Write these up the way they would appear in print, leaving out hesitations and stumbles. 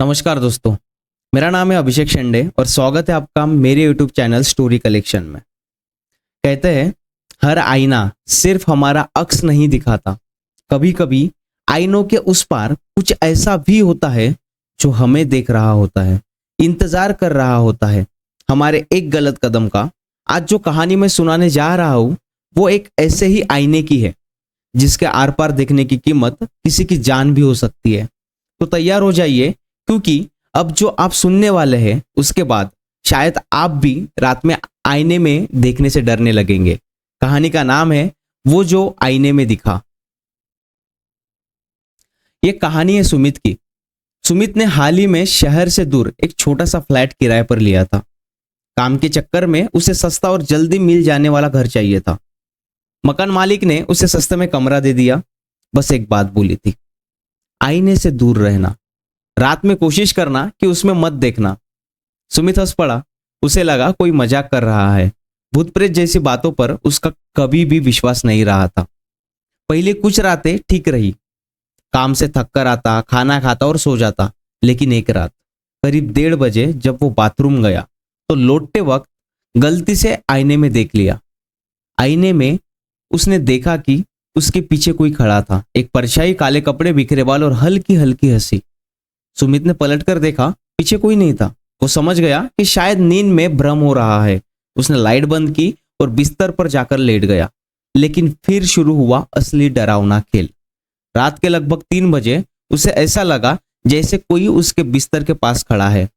नमस्कार दोस्तों, मेरा नाम है अभिषेक शेंडे और स्वागत है आपका मेरे यूट्यूब चैनल स्टोरी कलेक्शन में। कहते हैं हर आईना सिर्फ हमारा अक्स नहीं दिखाता, कभी कभी आईनों के उस पार कुछ ऐसा भी होता है जो हमें देख रहा होता है, इंतजार कर रहा होता है हमारे एक गलत कदम का। आज जो कहानी मैं सुनाने जा रहा हूँ वो एक ऐसे ही आईने की है जिसके आर पार देखने की कीमत किसी की जान भी हो सकती है। तो तैयार हो जाइए, क्योंकि अब जो आप सुनने वाले हैं उसके बाद शायद आप भी रात में आईने में देखने से डरने लगेंगे। कहानी का नाम है वो जो आईने में दिखा। ये कहानी है सुमित की। सुमित ने हाल ही में शहर से दूर एक छोटा सा फ्लैट किराए पर लिया था। काम के चक्कर में उसे सस्ता और जल्दी मिल जाने वाला घर चाहिए था। मकान मालिक ने उसे सस्ते में कमरा दे दिया। बस एक बात बोली थी, आईने से दूर रहना, रात में कोशिश करना कि उसमें मत देखना। सुमित हंस पड़ा। उसे लगा कोई मजाक कर रहा है। भूत प्रेत जैसी बातों पर उसका कभी भी विश्वास नहीं रहा था। पहले कुछ रातें ठीक रही, काम से थक कर आता, खाना खाता और सो जाता। लेकिन एक रात करीब 1:30 बजे जब वो बाथरूम गया तो लौटते वक्त गलती से आईने में देख लिया। आईने में उसने देखा कि उसके पीछे कोई खड़ा था, एक परछाई, काले कपड़े, बिखरे बाल और हल्की हल्की हंसी। सुमित ने पलटकर देखा, पीछे कोई नहीं था। वो समझ गया कि शायद नींद में भ्रम हो रहा है। उसने लाइट बंद की और बिस्तर पर जाकर लेट गया। लेकिन फिर शुरू हुआ असली डरावना खेल। रात के लगभग 3 बजे उसे ऐसा लगा जैसे कोई उसके बिस्तर के पास खड़ा है।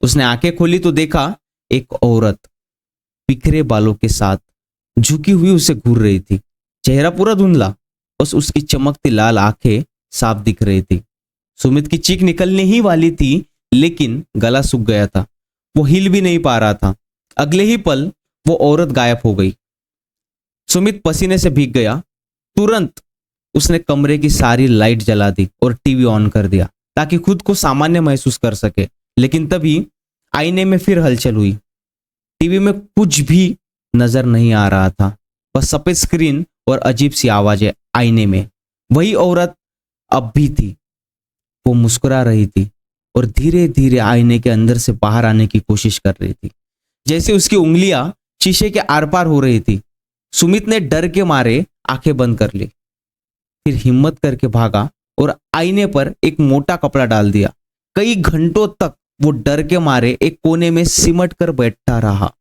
उसने आंखें खोली तो देखा एक औरत बिखरे बालों के साथ झुकी हुई उसे घूर रही थी। चेहरा पूरा धुंधला, बस उसकी चमकती लाल आंखें साफ दिख रही थी। सुमित की चीख निकलने ही वाली थी, लेकिन गला सूख गया था। वो हिल भी नहीं पा रहा था। अगले ही पल वो औरत गायब हो गई। सुमित पसीने से भीग गया। तुरंत उसने कमरे की सारी लाइट जला दी और टीवी ऑन कर दिया ताकि खुद को सामान्य महसूस कर सके। लेकिन तभी आईने में फिर हलचल हुई। टीवी में कुछ भी नजर नहीं आ रहा था, बस सफेद स्क्रीन और अजीब सी आवाजें। आईने में वही औरत अब भी थी। वो मुस्कुरा रही थी और धीरे धीरे आईने के अंदर से बाहर आने की कोशिश कर रही थी, जैसे उसकी उंगलियां शीशे के आर पार हो रही थी। सुमित ने डर के मारे आंखें बंद कर ली, फिर हिम्मत करके भागा और आईने पर एक मोटा कपड़ा डाल दिया। कई घंटों तक वो डर के मारे एक कोने में सिमट कर बैठा रहा।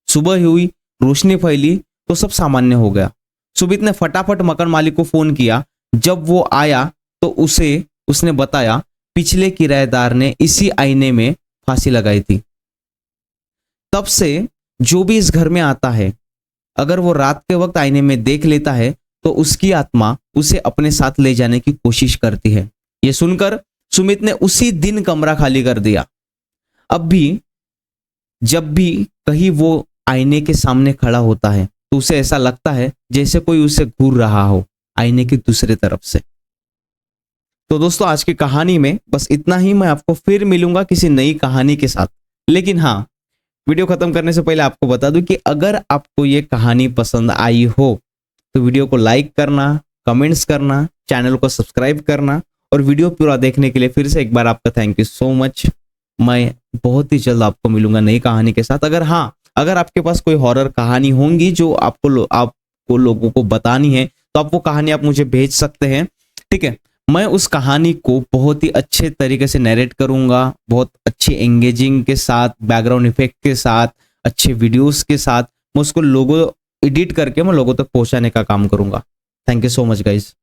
सुबह हुई, रोशनी फैली तो सब सामान्य हो गया। सुमित ने फटाफट मकान मालिक को फोन किया। जब वो आया तो उसने बताया पिछले किराएदार ने इसी आईने में फांसी लगाई थी। तब से जो भी इस घर में आता है, अगर वो रात के वक्त आईने में देख लेता है तो उसकी आत्मा उसे अपने साथ ले जाने की कोशिश करती है। ये सुनकर सुमित ने उसी दिन कमरा खाली कर दिया। अब भी जब भी कहीं वो आईने के सामने खड़ा होता है तो उसे ऐसा लगता है जैसे कोई उसे घूर रहा हो आईने की दूसरी तरफ से। तो दोस्तों, आज की कहानी में बस इतना ही। मैं आपको फिर मिलूंगा किसी नई कहानी के साथ। लेकिन हाँ, वीडियो खत्म करने से पहले आपको बता दूं कि अगर आपको ये कहानी पसंद आई हो तो वीडियो को लाइक करना, कमेंट्स करना, चैनल को सब्सक्राइब करना और वीडियो पूरा देखने के लिए फिर से एक बार आपका थैंक यू सो मच। मैं बहुत ही जल्द आपको मिलूंगा नई कहानी के साथ। अगर आपके पास कोई हॉरर कहानी होंगी जो आपको लोगों को बतानी है तो आप वो कहानी आप मुझे भेज सकते हैं, ठीक है। मैं उस कहानी को बहुत ही अच्छे तरीके से नरेट करूंगा, बहुत अच्छी एंगेजिंग के साथ, बैकग्राउंड इफेक्ट के साथ, अच्छे वीडियोस के साथ। मैं उसको एडिट करके मैं लोगों तक पहुंचाने का काम करूंगा। Thank you so much guys.